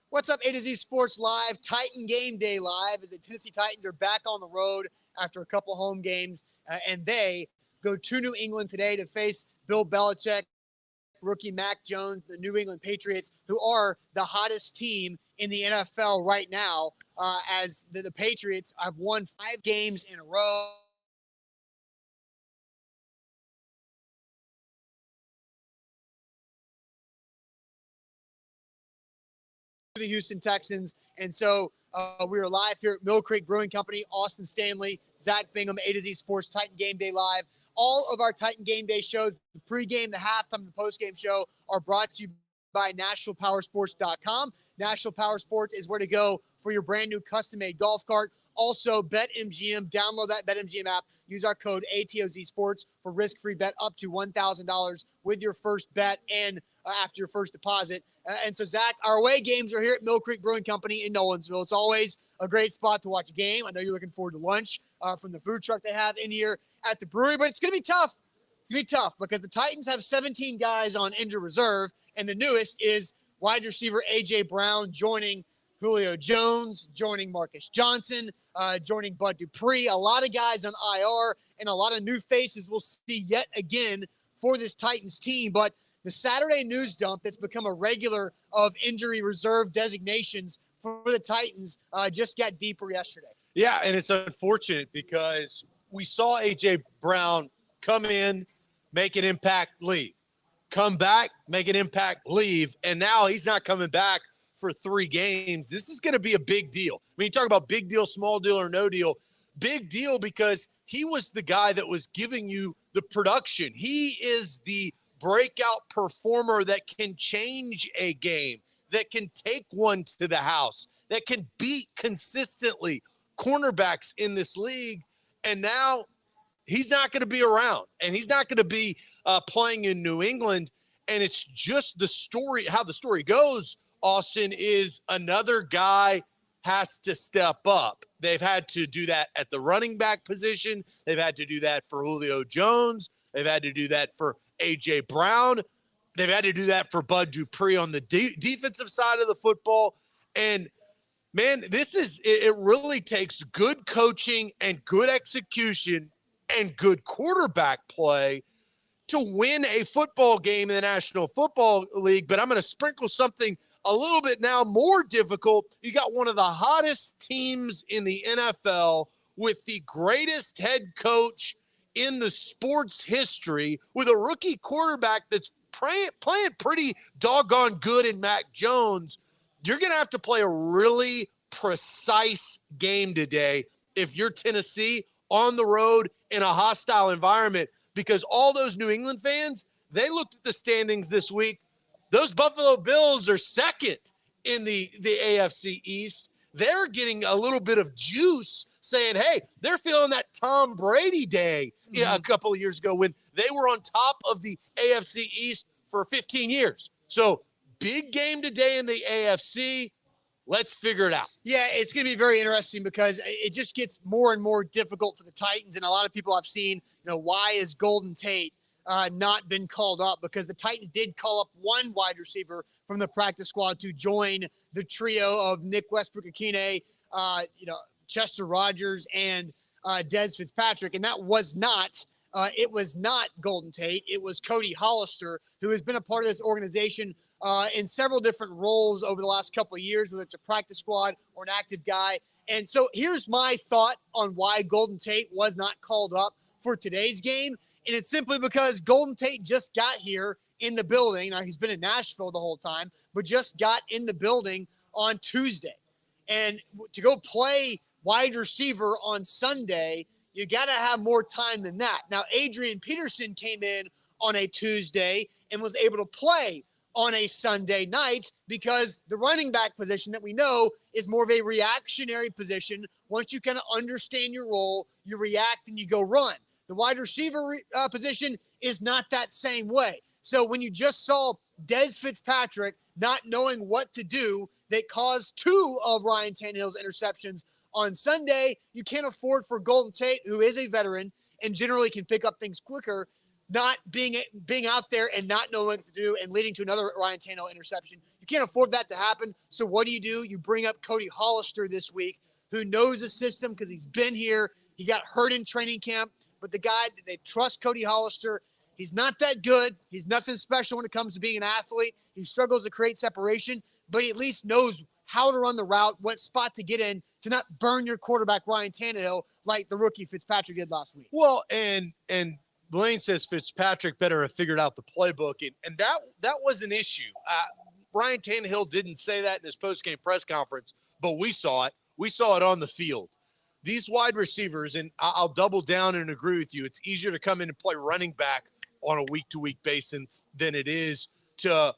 What's up, A to Z Sports Live, Titan Game Day Live, as the Tennessee Titans are back on the road after a couple home games, and they go to New England today to face Bill Belichick, rookie Mac Jones, the New England Patriots, who are the hottest team in the NFL right now, as the Patriots have won 5 games in a row. The Houston Texans. And so we are live here at Mill Creek Brewing Company, Austin Stanley, Zach Bingham, A to Z Sports, Titan Game Day Live. All of our Titan Game Day shows, the pregame, the halftime, the postgame show, are brought to you by NashvillePowersports.com. Nashville Power Sports is where to go for your brand new custom-made golf cart. Also, BetMGM. Download that BetMGM app. Use our code ATOZ Sports for risk-free bet up to $1,000 with your first bet and after your first deposit. And so, Zach, our away games are here at Mill Creek Brewing Company in Nolensville. It's always a great spot to watch a game. I know you're looking forward to lunch from the food truck they have in here at the brewery, but it's going to be tough. It's going to be tough because the Titans have 17 guys on injured reserve, and the newest is wide receiver A.J. Brown joining Julio Jones, joining Marcus Johnson, joining Bud Dupree. A lot of guys on IR and a lot of new faces we'll see yet again for this Titans team. But the Saturday news dump that's become a regular of injury reserve designations for the Titans just got deeper yesterday. Yeah, and it's unfortunate because we saw A.J. Brown come in, make an impact, leave. Come back, make an impact, leave. And now he's not coming back for 3 games. This is going to be a big deal. I mean, you talk about big deal, small deal, or no deal. Big deal because he was the guy that was giving you the production. He is the breakout performer that can change a game, that can take one to the house, that can beat consistently cornerbacks in this league. And now he's not going to be around, and he's not going to be playing in New England. And it's just the story, how the story goes, Austin, is another guy has to step up. They've had to do that at the running back position. They've had to do that for Julio Jones. They've had to do that for A.J. Brown. They've had to do that for Bud Dupree on the defensive side of the football. And, man, it really takes good coaching and good execution and good quarterback play to win a football game in the National Football League. But I'm going to sprinkle something a little bit now more difficult. You got one of the hottest teams in the NFL with the greatest head coach in the sports history, with a rookie quarterback that's playing pretty doggone good in Mac Jones. You're going to have to play a really precise game today if you're Tennessee on the road in a hostile environment, because all those New England fans, they looked at the standings this week. Those Buffalo Bills are second in the AFC East. They're getting a little bit of juice, saying, hey, they're feeling that Tom Brady day a couple of years ago when they were on top of the AFC East for 15 years. So big game today in the AFC. Let's figure it out. Yeah, it's going to be very interesting because it just gets more and more difficult for the Titans. And a lot of people I've seen, why is Golden Tate not been called up? Because the Titans did call up one wide receiver from the practice squad to join the trio of Nick Westbrook-Akine, Chester Rogers, and Dez Fitzpatrick. And that was not it was not Golden Tate. It was Cody Hollister, who has been a part of this organization in several different roles over the last couple of years, whether it's a practice squad or an active guy. And so here's my thought on why Golden Tate was not called up for today's game. And it's simply because Golden Tate just got here in the building. Now, he's been in Nashville the whole time, but just got in the building on Tuesday. And to go play wide receiver on Sunday, you got to have more time than that. Now, Adrian Peterson came in on a Tuesday and was able to play on a Sunday night because the running back position that we know is more of a reactionary position. Once you kind of understand your role, you react and you go run. The wide receiver position is not that same way. So when you just saw Dez Fitzpatrick not knowing what to do, that caused 2 of Ryan Tannehill's interceptions on Sunday, you can't afford for Golden Tate, who is a veteran and generally can pick up things quicker, not being out there and not knowing what to do and leading to another Ryan Tannehill interception. You You can't afford that to happen. So what do? You bring up Cody Hollister this week, who knows the system because he's been here. He got hurt in training camp, but the guy, they trust Cody Hollister. He's not that good. He's nothing special when it comes to being an athlete. He struggles to create separation, but he at least knows how to run the route, what spot to get in to not burn your quarterback, Ryan Tannehill, like the rookie Fitzpatrick did last week. Well, and Blaine says Fitzpatrick better have figured out the playbook, and that was an issue. Ryan Tannehill didn't say that in his postgame press conference, but we saw it. We saw it on the field. These wide receivers, and I'll double down and agree with you, it's easier to come in and play running back on a week-to-week basis than it is to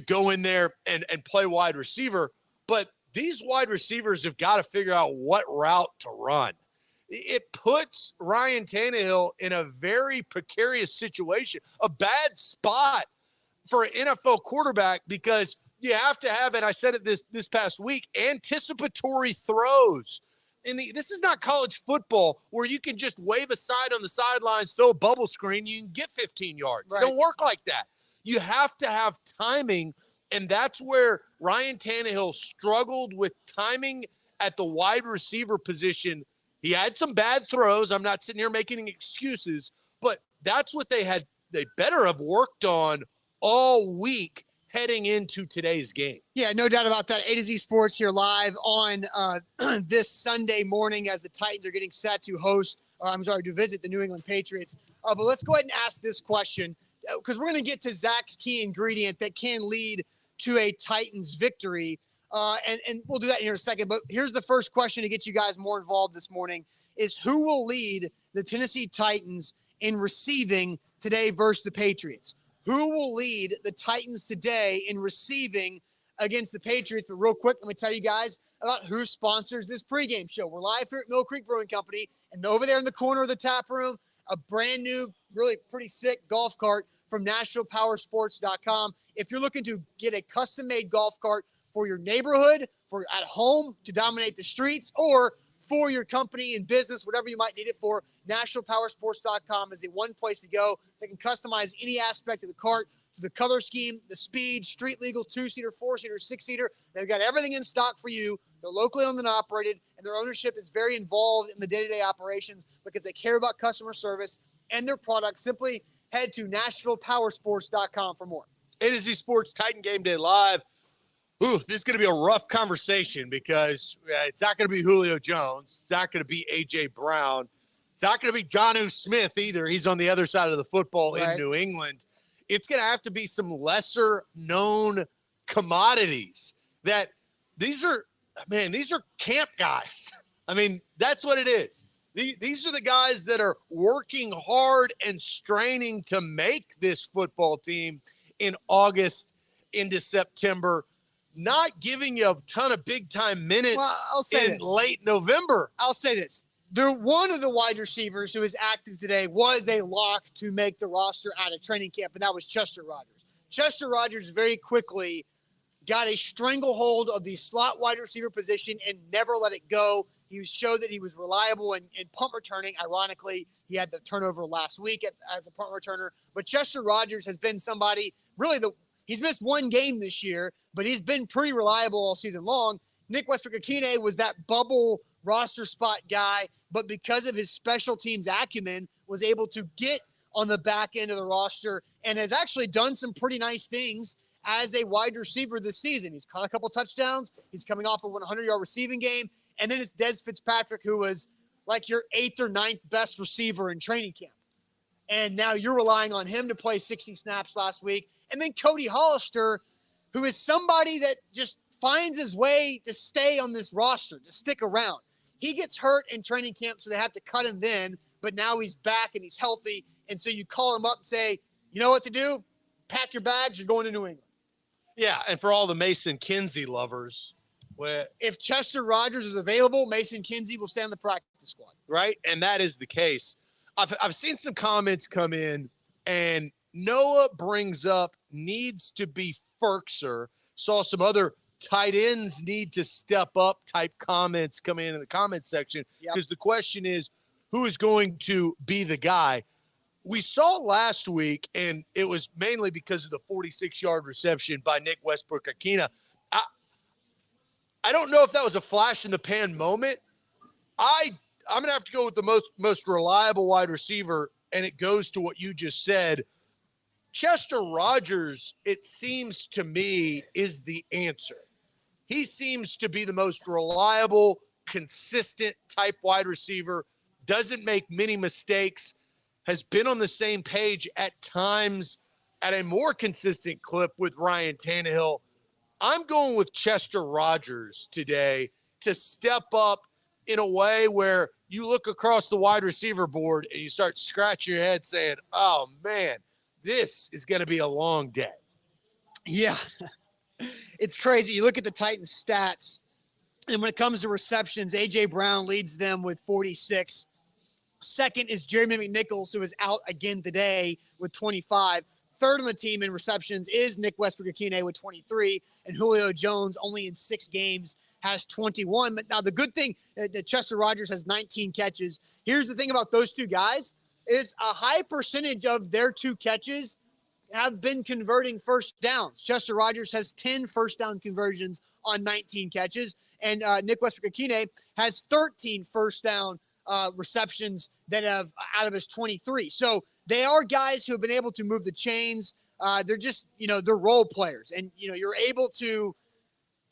go in there and play wide receiver. But these wide receivers have got to figure out what route to run. It puts Ryan Tannehill in a very precarious situation, a bad spot for an NFL quarterback, because you have to have, and I said it this past week, anticipatory throws. This is not college football where you can just wave aside on the sidelines, throw a bubble screen, you can get 15 yards. Right. It don't work like that. You have to have timing, and that's where Ryan Tannehill struggled with timing at the wide receiver position. He had some bad throws. I'm not sitting here making any excuses, but that's what they better have worked on all week heading into today's game. Yeah, no doubt about that. A to Z Sports here live on this Sunday morning as the Titans are getting set to visit the New England Patriots. But let's go ahead and ask this question, because we're going to get to Zach's key ingredient that can lead to a Titans victory. And we'll do that here in a second. But here's the first question to get you guys more involved this morning is who will lead the Tennessee Titans in receiving today versus the Patriots? Who will lead the Titans today in receiving against the Patriots? But real quick, let me tell you guys about who sponsors this pregame show. We're live here at Mill Creek Brewing Company, and over there in the corner of the tap room, a brand new, really pretty sick golf cart from NashvillePowersports.com. If you're looking to get a custom-made golf cart for your neighborhood, for at home to dominate the streets, or for your company and business, whatever you might need it for, NashvillePowersports.com is the one place to go. They can customize any aspect of the cart, the color scheme, the speed, street legal, 2-seater, 4-seater, 6-seater. They've got everything in stock for you. They're locally owned and operated, and their ownership is very involved in the day-to-day operations because they care about customer service and their products. Simply head to NashvillePowersports.com for more. A to Z Sports Titan Game Day Live. Ooh, this is going to be a rough conversation because it's not going to be Julio Jones. It's not going to be A.J. Brown. It's not going to be Jonnu Smith either. He's on the other side of the football in New England. It's going to have to be some lesser-known commodities that these are camp guys. I mean, that's what it is. These are the guys that are working hard and straining to make this football team in August into September, not giving you a ton of big-time minutes late November. I'll say this. One of the wide receivers who is active today was a lock to make the roster out of training camp, and that was Chester Rogers. Chester Rogers very quickly got a stranglehold of the slot wide receiver position and never let it go. He showed that he was reliable in punt returning. Ironically, he had the turnover last week as a punt returner. But Chester Rogers has been somebody, he's missed one game this year, but he's been pretty reliable all season long. Nick Westbrook-Akine was that bubble roster spot guy, but because of his special teams acumen, was able to get on the back end of the roster and has actually done some pretty nice things as a wide receiver this season. He's caught a couple touchdowns. He's coming off of a 100-yard receiving game. And then it's Des Fitzpatrick, who was like your 8th or 9th best receiver in training camp. And now you're relying on him to play 60 snaps last week. And then Cody Hollister, who is somebody that just finds his way to stay on this roster, to stick around. He gets hurt in training camp, so they have to cut him then. But now he's back and he's healthy. And so you call him up and say, you know what to do? Pack your bags. You're going to New England. Yeah, and for all the Mason Kinsey lovers, if Chester Rogers is available, Mason Kinsey will stay on the practice squad. Right, and that is the case. I've seen some comments come in, and Noah brings up needs to be Ferkser. Saw some other tight ends need to step up type comments coming in the comment section because the question is, who is going to be the guy? we saw last week, and it was mainly because of the 46-yard reception by Nick Westbrook-Akina. I don't know if that was a flash-in-the-pan moment. I'm going to have to go with the most reliable wide receiver, and it goes to what you just said. Chester Rogers, it seems to me, is the answer. He seems to be the most reliable, consistent type wide receiver, doesn't make many mistakes, has been on the same page at times at a more consistent clip with Ryan Tannehill. I'm going with Chester Rogers today to step up in a way where you look across the wide receiver board and you start scratching your head saying, oh, man, this is going to be a long day. Yeah, it's crazy. You look at the Titans stats, and when it comes to receptions, A.J. Brown leads them with 46. Second is Jeremy McNichols, who is out again today with 25. Third on the team in receptions is Nick Westbrook-Akina with 23, and Julio Jones, only in 6 games, has 21. But now the good thing that Chester Rogers has 19 catches. Here's the thing about those two guys is a high percentage of their 2 catches have been converting first downs. Chester Rogers has 10 first down conversions on 19 catches, and Nick Westbrook-Akina has 13 first down receptions that have out of his 23. So they are guys who have been able to move the chains. They're just, they're role players, and you're able to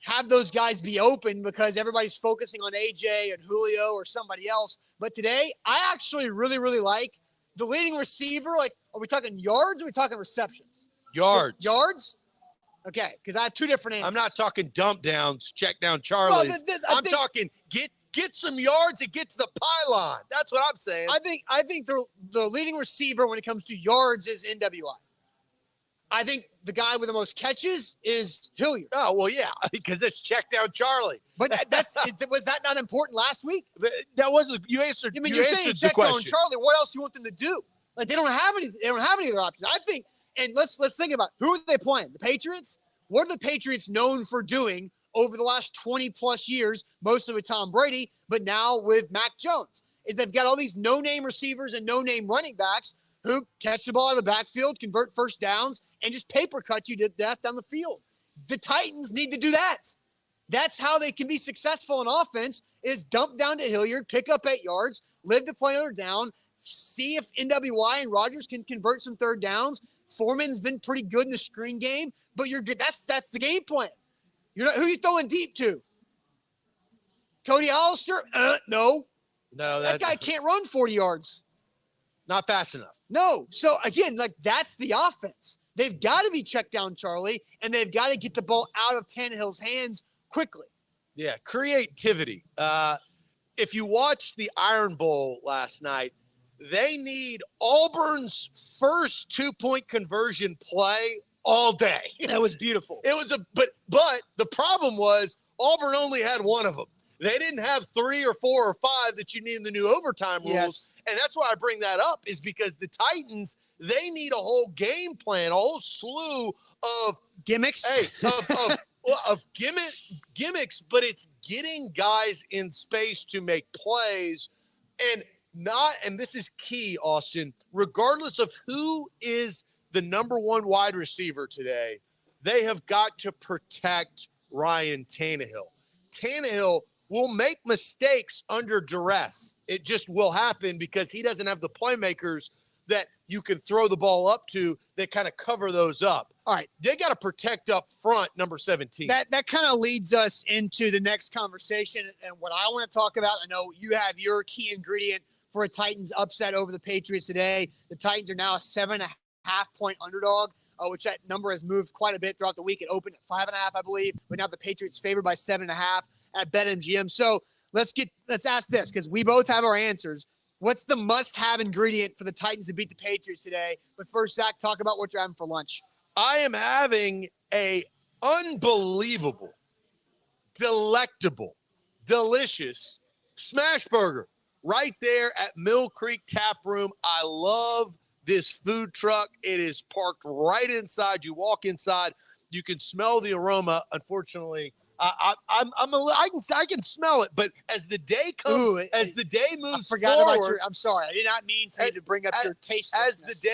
have those guys be open because everybody's focusing on AJ and Julio or somebody else. But today, I actually really, really like the leading receiver. Like, are we talking yards or are we talking receptions? Yards. Yards? Okay, because I have 2 different answers. I'm not talking dump downs, check down Charlies. Well, I'm talking get some yards and get to the pylon. That's what I'm saying. I think the leading receiver when it comes to yards is NWI. I think the guy with the most catches is Hilliard. Oh, well, yeah, because it's check down Charlie. But was that not important last week? That wasn't – you answered, you're saying check down Charlie. What else do you want them to do? Like, they don't have any other options. I think – and let's think about who are they playing? The Patriots? What are the Patriots known for doing over the last 20-plus years, mostly with Tom Brady, but now with Mac Jones? Is they've got all these no-name receivers and no-name running backs who catch the ball out of the backfield, convert first downs, and just paper cut you to death down the field. The Titans need to do that. That's how they can be successful in offense, is dump down to Hilliard, pick up 8 yards, live to play another down, see if NWI and Rodgers can convert some third downs. Foreman's been pretty good in the screen game, but you're good. That's the game plan. Who are you throwing deep to? Cody Hollister? No. No, that guy can't run 40 yards. Not fast enough. No. So, again, that's the offense. They've got to be checked down, Charlie, and they've got to get the ball out of Tannehill's hands quickly. Yeah, creativity. If you watched the Iron Bowl last night, they need Auburn's first 2-point conversion play all day. That was beautiful. It was but the problem was Auburn only had 1 of them. They didn't have 3 or 4 or 5 that you need in the new overtime rules. Yes. And that's why I bring that up, is because the Titans, they need a whole game plan, a whole slew of gimmicks. Of gimmicks, but it's getting guys in space to make plays and this is key, Austin, regardless of who is the number 1 wide receiver today, they have got to protect Ryan Tannehill. Tannehill will make mistakes under duress. It just will happen because he doesn't have the playmakers that you can throw the ball up to that kind of cover those up. All right. They got to protect up front, number 17. That kind of leads us into the next conversation and what I want to talk about. I know you have your key ingredient for a Titans upset over the Patriots today. The Titans are now a 7.5-point underdog, which that number has moved quite a bit throughout the week. It opened at 5.5, I believe, but now the Patriots favored by 7.5 at BetMGM. So let's ask this, because we both have our answers. What's the must-have ingredient for the Titans to beat the Patriots today? But first, Zach, talk about what you're having for lunch. I am having a unbelievable, delectable, delicious smash burger right there at Mill Creek Tap Room. I love this food truck. It is parked right inside. You walk inside, you can smell the aroma. Unfortunately, I can smell it, but as the day moves forward, I'm sorry, I did not mean for you to bring up your tastelessness.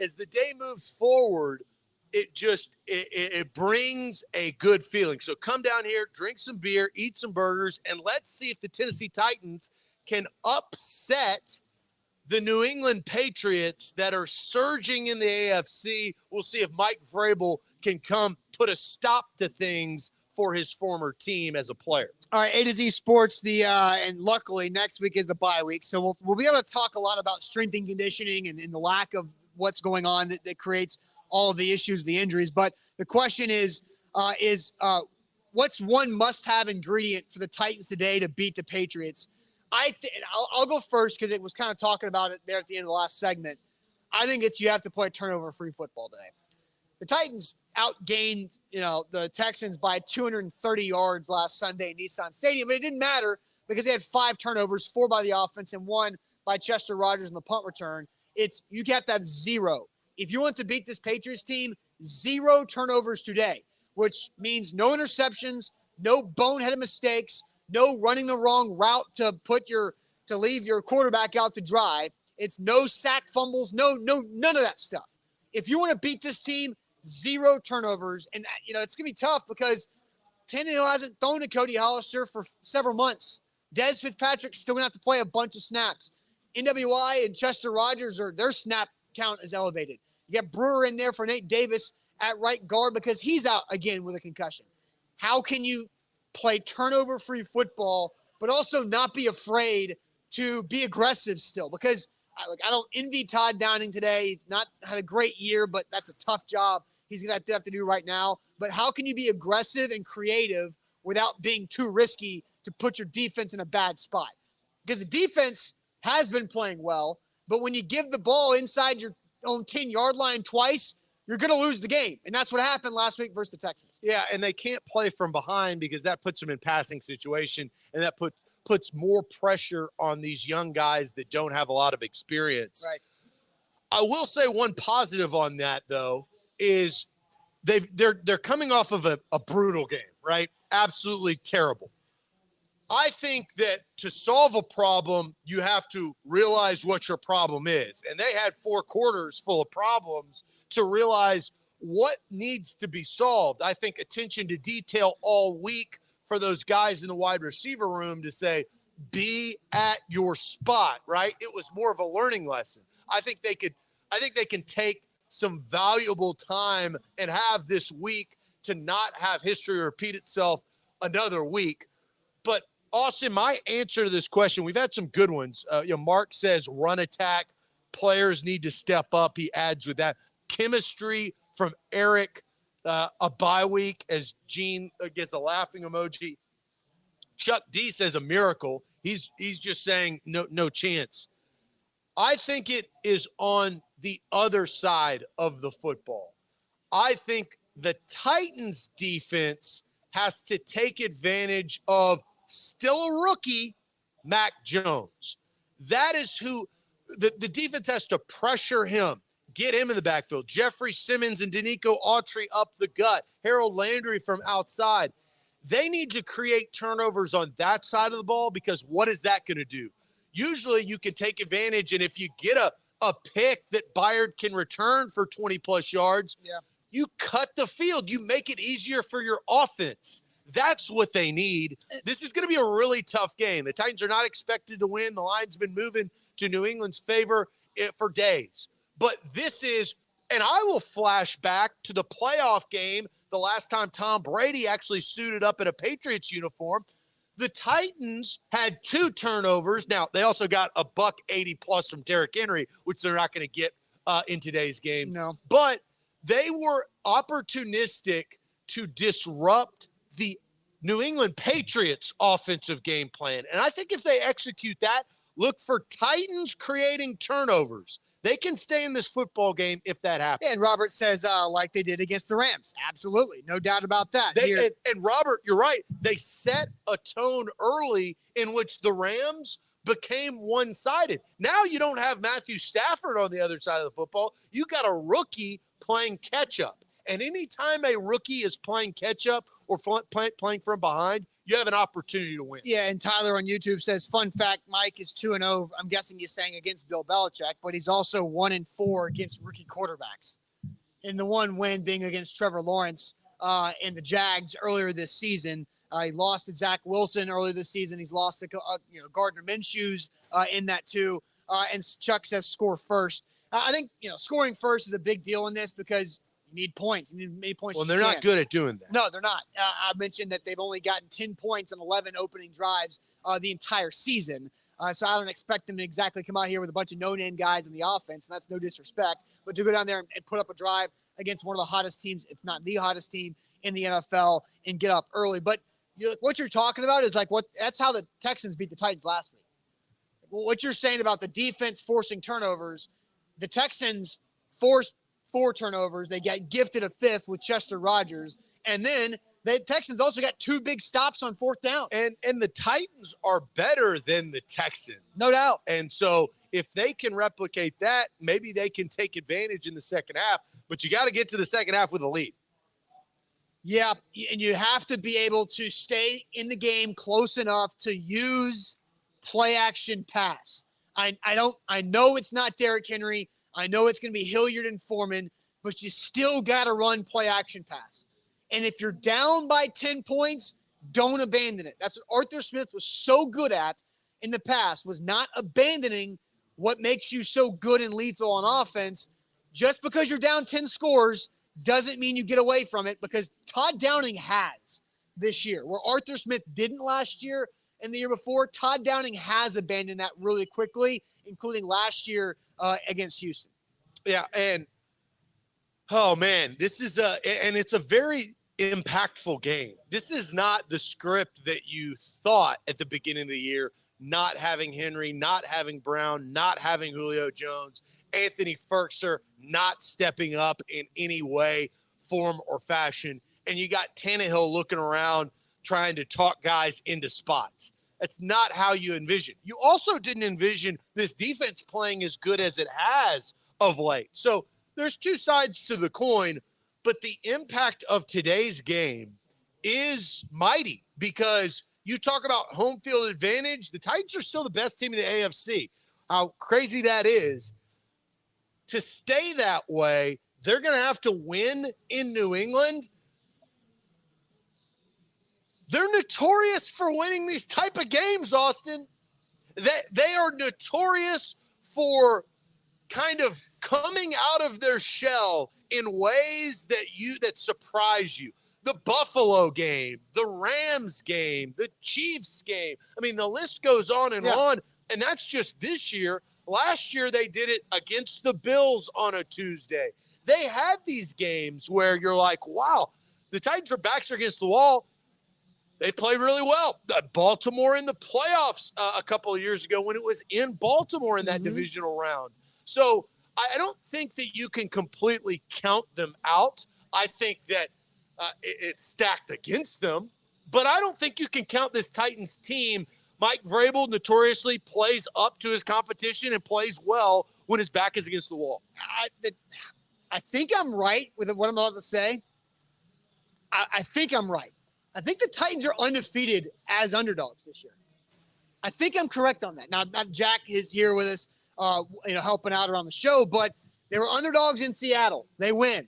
As the day moves forward, it brings a good feeling. So come down here, drink some beer, eat some burgers, and let's see if the Tennessee Titans can upset the New England Patriots that are surging in the AFC. We'll see if Mike Vrabel can come put a stop to things for his former team as a player. All right, A to Z Sports. And luckily next week is the bye week, so we'll be able to talk a lot about strength and conditioning and the lack of what's going on that creates all of the issues, the injuries. But the question is what's one must-have ingredient for the Titans today to beat the Patriots? I'll go first because it was kind of talking about it there at the end of the last segment. I think you have to play turnover-free football today. The Titans outgained, the Texans by 230 yards last Sunday in Nissan Stadium, but it didn't matter because they had 5 turnovers, 4 by the offense and 1 by Chester Rogers in the punt return. You have to have 0. If you want to beat this Patriots team, 0 turnovers today, which means no interceptions, no boneheaded mistakes, no running the wrong route to leave your quarterback out to dry. It's no sack fumbles, none of that stuff. If you want to beat this team, 0 turnovers. And, it's going to be tough because Tannehill hasn't thrown to Cody Hollister for several months. Dez Fitzpatrick's still going to have to play a bunch of snaps. NWI and Chester Rogers, their snap count is elevated. You got Brewer in there for Nate Davis at right guard because he's out again with a concussion. How can you play turnover-free football but also not be afraid to be aggressive still? Because I don't envy Todd Downing today. He's not had a great year, but that's a tough job he's going to have to do right now. But how can you be aggressive and creative without being too risky to put your defense in a bad spot? Because the defense has been playing well, but when you give the ball inside your own 10-yard line twice, you're going to lose the game. And that's what happened last week versus the Texans. Yeah, and they can't play from behind because that puts them in passing situation, and that puts more pressure on these young guys that don't have a lot of experience. Right. I will say one positive on that, though, is they're coming off of a brutal game, right? Absolutely terrible. I think that to solve a problem, you have to realize what your problem is. And they had 4 quarters full of problems to realize what needs to be solved. I think attention to detail all week for those guys in the wide receiver room to say, be at your spot, right? It was more of a learning lesson. I think they can take some valuable time and have this week to not have history repeat itself another week. But Austin, my answer to this question, we've had some good ones. Mark says run attack, players need to step up. He adds with that chemistry from Eric, a bye week as Gene gets a laughing emoji. Chuck D says a miracle. He's just saying no chance. I think it is on the other side of the football. I think the Titans defense has to take advantage of still a rookie, Mac Jones. That is who the defense has to pressure him, get him in the backfield. Jeffrey Simmons and Danico Autry up the gut. Harold Landry from outside. They need to create turnovers on that side of the ball because what is that going to do? Usually you can take advantage, and if you get a pick that Byard can return for 20-plus yards, you cut the field. You make it easier for your offense. That's what they need. This is going to be a really tough game. The Titans are not expected to win. The line's been moving to New England's favor for days. But this is, and I will flash back to the playoff game the last time Tom Brady actually suited up in a Patriots uniform. The Titans had 2 turnovers. Now, they also got a $180+ from Derrick Henry, which they're not going to get in today's game. No. But they were opportunistic to disrupt the New England Patriots offensive game plan. And I think if they execute that, look for Titans creating turnovers. They can stay in this football game if that happens. Yeah, and Robert says like they did against the Rams. Absolutely. No doubt about that. And Robert, you're right. They set a tone early in which the Rams became one-sided. Now you don't have Matthew Stafford on the other side of the football. You got a rookie playing catch-up. And anytime a rookie is playing catch-up or playing from behind, you have an opportunity to win. Yeah, and Tyler on YouTube says, fun fact, Mike is 2-0. I'm guessing he's saying against Bill Belichick, but he's also 1-4 against rookie quarterbacks. And the one win being against Trevor Lawrence and the Jags earlier this season. He lost to Zach Wilson earlier this season. He's lost to Gardner Minshew's in that too. And Chuck says score first. I think scoring first is a big deal in this because you need points. You need as many points. Well, they're not good at doing that. No, they're not. I mentioned that they've only gotten 10 points on 11 opening drives the entire season. So I don't expect them to exactly come out here with a bunch of no-name guys in the offense, and that's no disrespect. But to go down there and put up a drive against one of the hottest teams, if not the hottest team in the NFL, and get up early. But what you're talking about is that's how the Texans beat the Titans last week. What you're saying about the defense forcing turnovers, the Texans forced 4 turnovers. They got gifted a 5th with Chester Rogers. And then the Texans also got 2 big stops on 4th down. And the Titans are better than the Texans. No doubt. And so if they can replicate that, maybe they can take advantage in the second half. But you got to get to the second half with a lead. Yeah, and you have to be able to stay in the game close enough to use play action pass. I know it's not Derrick Henry. I know it's going to be Hilliard and Foreman, but you still got to run play action pass. And if you're down by 10 points, don't abandon it. That's what Arthur Smith was so good at in the past, was not abandoning what makes you so good and lethal on offense. Just because you're down 10 scores doesn't mean you get away from it, because Todd Downing has this year, where Arthur Smith didn't last year and the year before. Todd Downing has abandoned that really quickly, including last year against Houston. Yeah, and oh man, this is it's a very impactful game. This is not the script that you thought at the beginning of the year, not having Henry, not having Brown, not having Julio Jones, Anthony Firkser not stepping up in any way, form, or fashion. And you got Tannehill looking around trying to talk guys into spots. That's not how you envision. You also didn't envision this defense playing as good as it has of late. So there's 2 sides to the coin, but the impact of today's game is mighty, because you talk about home field advantage. The Titans are still the best team in the AFC. How crazy that is. To stay that way, they're going to have to win in New England. They're notorious for winning these type of games, Austin. They are notorious for kind of coming out of their shell in ways that surprise you. The Buffalo game, the Rams game, the Chiefs game. I mean, the list goes on and on, and that's just this year. Last year, they did it against the Bills on a Tuesday. They had these games where you're like, wow, the Titans' backs are against the wall. They play really well. Baltimore in the playoffs a couple of years ago when it was in Baltimore in that divisional round. So I don't think that you can completely count them out. I think that it's stacked against them, but I don't think you can count this Titans team. Mike Vrabel notoriously plays up to his competition and plays well when his back is against the wall. I think I'm right with what I'm about to say. I think I'm right. I think the Titans are undefeated as underdogs this year. I think I'm correct on that. Now, Jack is here with us, helping out around the show, but they were underdogs in Seattle. They win.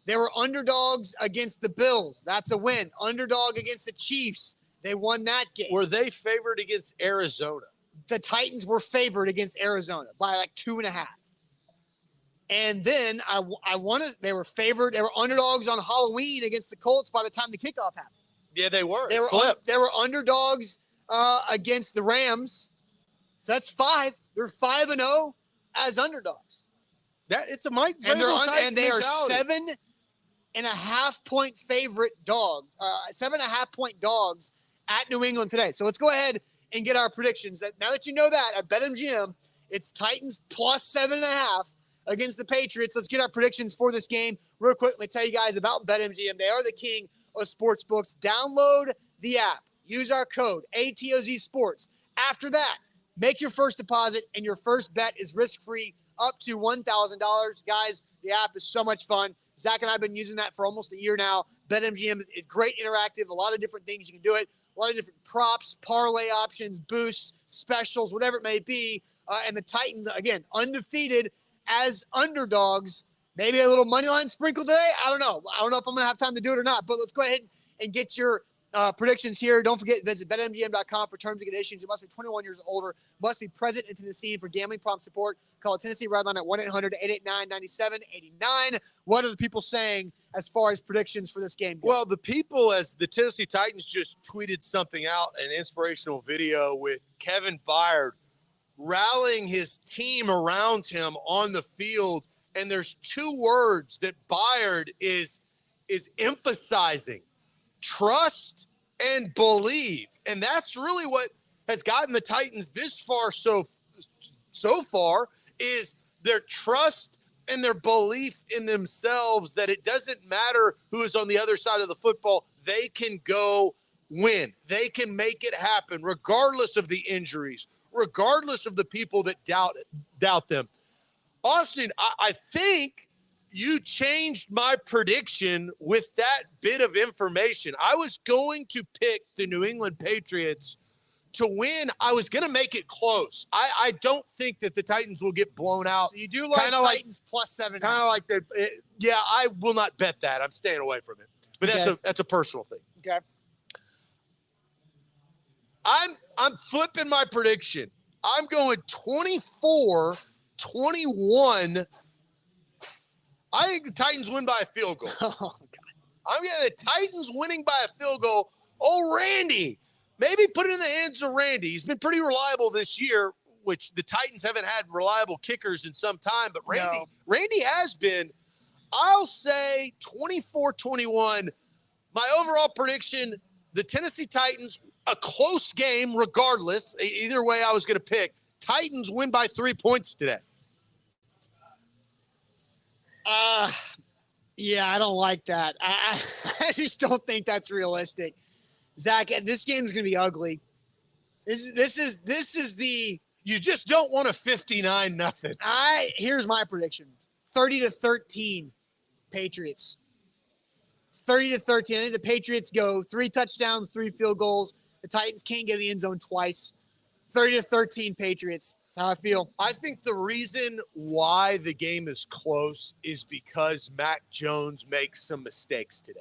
They were underdogs against the Bills. That's a win. Underdog against the Chiefs. They won that game. Were they favored against Arizona? The Titans were favored against Arizona by like 2.5. And then they were favored. They were underdogs on Halloween against the Colts by the time the kickoff happened. Yeah, they were. They were underdogs against the Rams. So that's 5. They're 5-0 as underdogs. It's a Mike Vrabel type and they mentality. are 7.5 point favorite dogs, 7.5 point dogs at New England today. So let's go ahead and get our predictions. Now that you know that, at BetMGM, it's Titans plus 7.5 against the Patriots. Let's get our predictions for this game real quick. Let me tell you guys about BetMGM. They are the king of sportsbooks. Download the app. Use our code ATOZ Sports. After that, make your first deposit, and your first bet is risk-free up to $1,000. Guys, the app is so much fun. Zach and I have been using that for almost a year now. BetMGM is great interactive, a lot of different things you can do it, a lot of different props, parlay options, boosts, specials, whatever it may be. And the Titans, again, undefeated as underdogs. Maybe a little money line sprinkle today. I don't know. I don't know if I'm going to have time to do it or not. But let's go ahead and get your predictions here. Don't forget, visit betmgm.com for terms and conditions. You must be 21 years or older. Must be present in Tennessee. For gambling problem support, call Tennessee Redline at 1-800-889-9789. What are the people saying as far as predictions for this game? Well, the people, as the Tennessee Titans just tweeted something out, an inspirational video with Kevin Byard rallying his team around him on the field. And there's two words that Byard is emphasizing: trust and believe. And that's really what has gotten the Titans this far so far, is their trust and their belief in themselves that it doesn't matter who is on the other side of the football. They can go win. They can make it happen regardless of the injuries, regardless of the people that doubt them. Austin, I think you changed my prediction with that bit of information. I was going to pick the New England Patriots to win. I was going to make it close. I don't think that the Titans will get blown out. So you do like Titans plus 7. Kind of like that. Yeah, I will not bet that. I'm staying away from it. But that's a personal thing. Okay. I'm flipping my prediction. I'm going 24-21. I think the Titans win by a field goal. Oh, God. I'm getting the Titans winning by a field goal. Oh, Randy. Maybe put it in the hands of Randy. He's been pretty reliable this year, which the Titans haven't had reliable kickers in some time. But Randy has been. I'll say 24-21. My overall prediction, the Tennessee Titans, a close game regardless. Either way I was going to pick. Titans win by 3 points today. Yeah, I don't like that. I just don't think that's realistic. Zach, this game's going to be ugly. This is the. You just don't want a 59-0. Here's my prediction: 30-13, Patriots. 30-13. I think the Patriots go 3 touchdowns, 3 field goals. The Titans can't get in the end zone twice. 30-13, Patriots. That's how I feel. I think the reason why the game is close is because Mac Jones makes some mistakes today.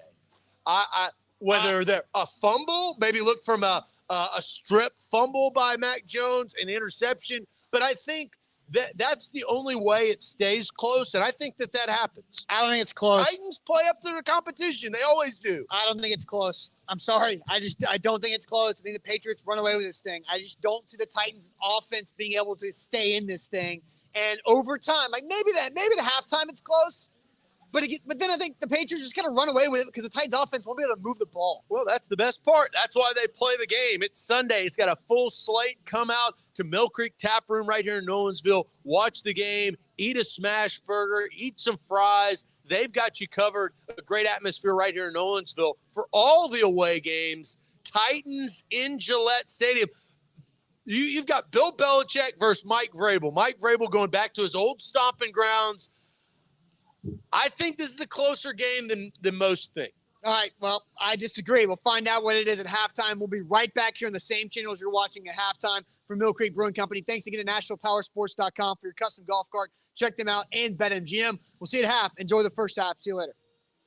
Whether they're a fumble, maybe look from a strip fumble by Mac Jones, an interception. But I think that's the only way it stays close, and I think that happens. I don't think it's close. Titans play up to the competition. They always do. I don't think it's close. I'm sorry. I don't think it's close. I think the Patriots run away with this thing. I just don't see the Titans offense being able to stay in this thing. And over time, like maybe the halftime it's close. But then I think the Patriots just kind of run away with it because the Titans offense won't be able to move the ball. Well, that's the best part. That's why they play the game. It's Sunday. It's got a full slate. Come out to Mill Creek Tap Room right here in Nolensville. Watch the game. Eat a smash burger. Eat some fries. They've got you covered. A great atmosphere right here in Nolensville for all the away games. Titans in Gillette Stadium. You've got Bill Belichick versus Mike Vrabel. Mike Vrabel going back to his old stomping grounds. I think this is a closer game than most think. All right, well, I disagree. We'll find out what it is at halftime. We'll be right back here on the same channels you're watching at halftime from Mill Creek Brewing Company. Thanks again to NashvillePowerSports.com for your custom golf cart. Check them out and BetMGM. We'll see you at half. Enjoy the first half. See you later.